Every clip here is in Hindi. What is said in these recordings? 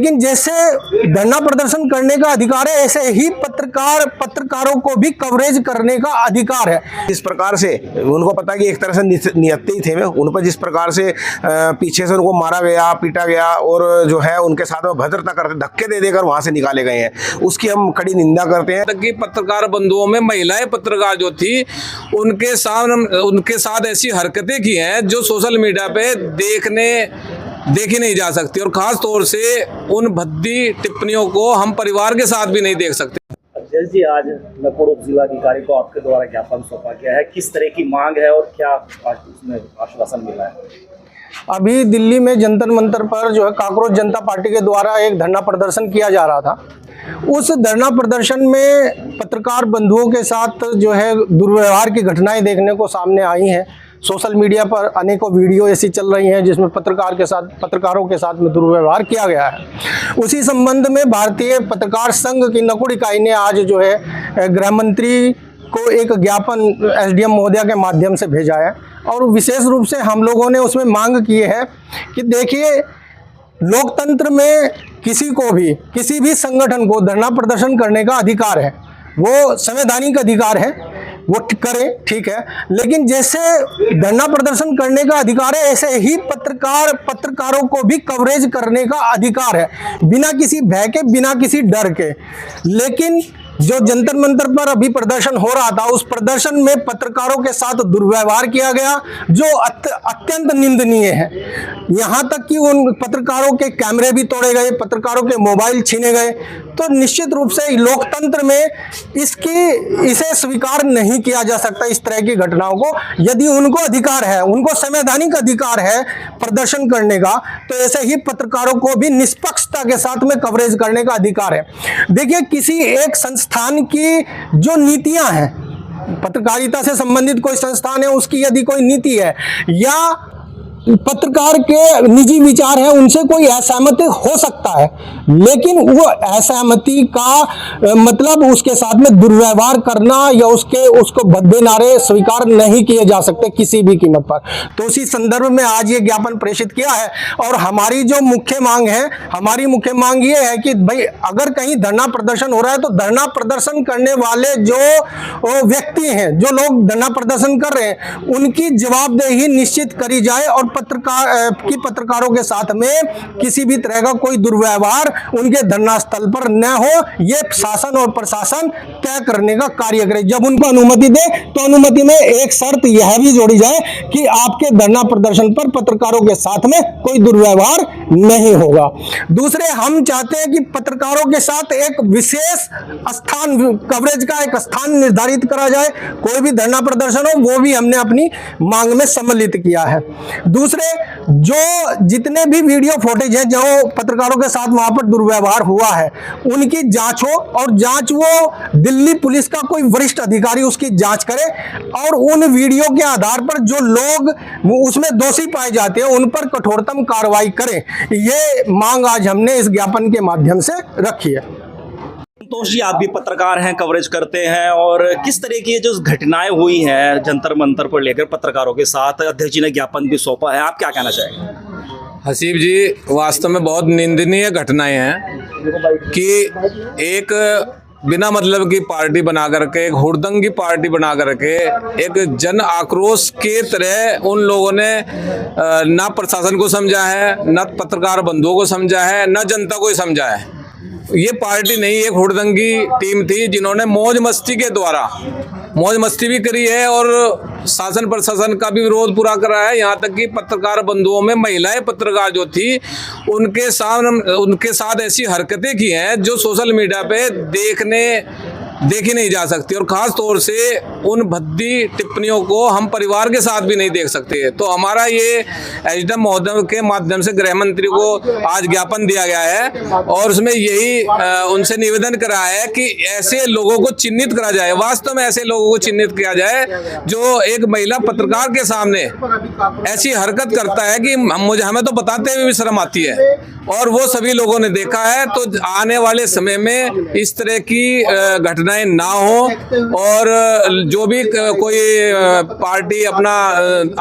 लेकिन जैसे धरना प्रदर्शन करने का अधिकार है, ऐसे ही पत्रकारों को भी कवरेज करने का अधिकार है। इस प्रकार से उनको पता कि एक तरह से नियत्ते ही थे में उन पर जिस प्रकार से पीछे से उनको मारा गया, पीटा गया और जो है उनके साथ में भद्रता करते धक्के दे देकर वहां से निकाले गए हैं, उसकी हम कड़ी निंदा करते हैं। कि पत्रकार बंधुओं में महिलाएं पत्रकार जो थी उनके साथ ऐसी हरकतें की हैं जो सोशल मीडिया पे देखी नहीं जा सकती, और खास तौर से उन भद्दी टिप्पणियों को हम परिवार के साथ भी नहीं देख सकते। जज जी, आज नकोड़ उप जिलाधिकारी को आपके द्वारा ज्ञापन सौंपा गया है, किस तरह की मांग है और क्या उसमें आश्वासन मिला है? अभी दिल्ली में जंतर मंतर पर जो है कांग्रेस जनता पार्टी के द्वारा एक धरना प्रदर्शन किया जा रहा था। उस धरना प्रदर्शन में पत्रकार बंधुओं के साथ जो है दुर्व्यवहार की घटनाएं देखने को सामने आई हैं। सोशल मीडिया पर अनेकों वीडियो ऐसी चल रही हैं जिसमें पत्रकारों के साथ में दुर्व्यवहार किया गया है। उसी संबंध में भारतीय पत्रकार संघ की नकुड़ इकाई ने आज जो है गृह मंत्री को एक ज्ञापन एसडीएम महोदया के माध्यम से भेजा है, और विशेष रूप से हम लोगों ने उसमें मांग की है कि देखिए, लोकतंत्र में किसी भी संगठन को धरना प्रदर्शन करने का अधिकार है, वो संवैधानिक अधिकार है, वो करें, ठीक है, लेकिन जैसे धरना प्रदर्शन करने का अधिकार है, ऐसे ही पत्रकारों को भी कवरेज करने का अधिकार है, बिना किसी भय के, बिना किसी डर के। लेकिन जो जंतर मंतर पर अभी प्रदर्शन हो रहा था, उस प्रदर्शन में पत्रकारों के साथ दुर्व्यवहार किया गया जो अत्यंत निंदनीय है। यहाँ तक कि उन पत्रकारों के कैमरे भी तोड़े गए, पत्रकारों के मोबाइल छीने गए। तो निश्चित रूप से लोकतंत्र में इसे स्वीकार नहीं किया जा सकता, इस तरह की घटनाओं को। यदि उनको अधिकार है, उनको संवैधानिक अधिकार है प्रदर्शन करने का, तो ऐसे ही पत्रकारों को भी निष्पक्षता के साथ में कवरेज करने का अधिकार है। देखिए, किसी एक संस्थान की जो नीतियां हैं, पत्रकारिता से संबंधित कोई संस्थान है, उसकी यदि कोई नीति है या पत्रकार के निजी विचार है, उनसे कोई असहमति हो सकता है, लेकिन वो असहमति का मतलब उसके साथ में दुर्व्यवहार करना या उसको भद्दे नारे स्वीकार नहीं किए जा सकते किसी भी कीमत पर। तो उसी संदर्भ में आज ये ज्ञापन प्रेषित किया है। और हमारी जो मुख्य मांग है, हमारी मुख्य मांग ये है कि भाई, अगर कहीं धरना प्रदर्शन हो रहा है तो धरना प्रदर्शन करने वाले जो व्यक्ति हैं, जो लोग धरना प्रदर्शन कर रहे हैं, उनकी जवाबदेही निश्चित करी जाए और पत्रकारों के साथ में किसी भी तरह का कोई दुर्व्यवहार उनके धरना स्थल पर न हो, ये शासन और प्रशासन तय करने का कार्य करे। जब उनको अनुमति दे तो अनुमति में एक शर्त यह भी जोड़ी जाए कि आपके धरना प्रदर्शन पर पत्रकारों के साथ में कोई दुर्व्यवहार नहीं होगा। दूसरे, हम चाहते हैं कि पत्रकारों के साथ एक विशेष स्थान, कवरेज का एक स्थान निर्धारित करा जाए। कोई भी धरना प्रदर्शन हो, वो भी हमने अपनी मांग में सम्मिलित किया है। दूसरे, जो जितने भी वीडियो फुटेज है जो पत्रकारों के साथ वहां पर दुर्व्यवहार हुआ है, उनकी जांच हो, और जांच वो दिल्ली पुलिस का कोई वरिष्ठ अधिकारी उसकी जांच करे, और उन वीडियो के आधार पर जो लोग उसमें दोषी पाए जाते हैं उन पर कठोरतम कार्रवाई करें। ये मांग आज हमने इस ज्ञापन के माध्यम से रखी है। संतोष जी, आप भी पत्रकार हैं, कवरेज करते हैं, और किस तरह की जो घटनाएं हुई हैं जंतर मंतर पर लेकर पत्रकारों के साथ, अध्यक्ष जी ने ज्ञापन भी सौंपा है, आप क्या कहना चाहेंगे? हसीब जी, वास्तव में बहुत निंदनीय घटनाएं हैं कि एक बिना मतलब की पार्टी बना करके, एक हुड़दंगी पार्टी बना करके, एक जन आक्रोश के तरह उन लोगों ने ना प्रशासन को समझा है, ना पत्रकार बंधुओं को समझा है, ना जनता को समझा है। ये पार्टी नहीं, एक हुड़दंगी टीम थी जिन्होंने मौज मस्ती भी करी है और शासन प्रशासन का भी विरोध पूरा करा है। यहाँ तक कि पत्रकार बंधुओं में महिलाएं पत्रकार जो थी उनके साथ ऐसी हरकतें की हैं जो सोशल मीडिया पे देखी नहीं जा सकती, और खास तौर से उन भद्दी टिप्पणियों को हम परिवार के साथ भी नहीं देख सकते। तो हमारा ये एसडीएम महोदय के माध्यम से गृह मंत्री को आज ज्ञापन दिया गया है, और उसमें यही उनसे निवेदन करा है कि ऐसे लोगों को चिन्हित करा जाए, वास्तव में ऐसे लोगों को चिन्हित किया जाए जो एक महिला पत्रकार के सामने ऐसी हरकत करता है कि हमें तो बताते हुए भी शर्म आती है, और वो सभी लोगों ने देखा है। तो आने वाले समय में इस तरह की घटनाएं ना हो, और जो भी कोई पार्टी अपना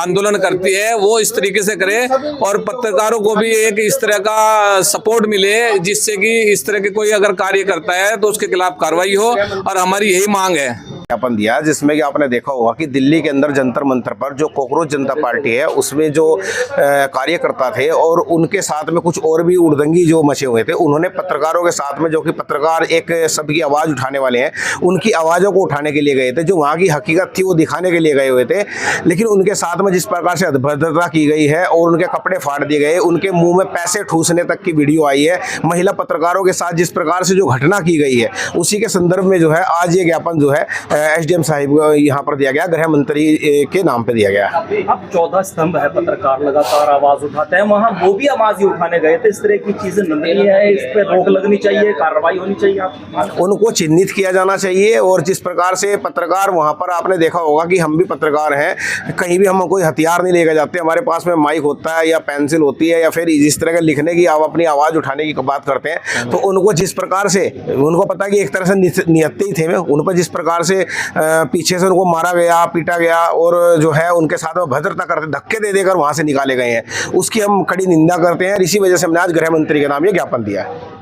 आंदोलन करती है वो इस तरीके से करे और पत्रकारों को भी एक इस तरह का सपोर्ट मिले जिससे कि इस तरह के कोई अगर कार्य करता है तो उसके खिलाफ कार्रवाई हो, और हमारी यही मांग है। ज्ञापन दिया जिसमें कि आपने देखा होगा कि दिल्ली के अंदर जंतर मंतर पर जो कॉकरोच जनता पार्टी है उसमें जो कार्यकर्ता थे और उनके साथ में कुछ और भी उड़दंगी जो मचे हुए थे, उन्होंने पत्रकारों के साथ में, जो कि पत्रकार एक सबकी आवाज़ उठाने वाले हैं, उनकी आवाज़ों को उठाने के लिए गए थे, जो वहाँ की हकीकत थी वो दिखाने के लिए गए हुए थे। लेकिन उनके साथ में जिस प्रकार से अभद्रता की गई है और उनके कपड़े फाड़ दिए गए, उनके मुँह में पैसे ठूसने तक की वीडियो आई है, महिला पत्रकारों के साथ जिस प्रकार से जो घटना की गई है, उसी के संदर्भ में जो है आज ये ज्ञापन जो है एसडीएम साहिब को यहाँ पर दिया गया, गृह मंत्री के नाम पे दिया गया। अब 14 स्तंभ है, पत्रकार लगातार आवाज उठाते हैं, वहाँ वो भी आवाज ही उठाने गए थे। इस तरह की चीजें नहीं है, इस पर रोक लगनी चाहिए, कार्रवाई होनी चाहिए। आप उनको चिन्हित किया जाना चाहिए। और जिस प्रकार से पत्रकार वहाँ पर, आपने देखा होगा कि हम भी पत्रकार हैं, कहीं भी हम कोई हथियार नहीं लेकर जाते, हमारे पास में माइक होता है या पेंसिल होती है या फिर जिस तरह के लिखने की, आप अपनी आवाज़ उठाने की बात करते हैं, तो उनको जिस प्रकार से, उनको पता कि एक तरह से नियत्ते ही थे में, उन पर जिस प्रकार से पीछे से उनको मारा गया, पीटा गया और जो है उनके साथ में भद्रता करते, धक्के दे देकर वहाँ से निकाले गए हैं, उसकी हम कड़ी निंदा करते हैं। इसी वजह से हमने आज गृह मंत्री के नाम ये ज्ञापन दिया है।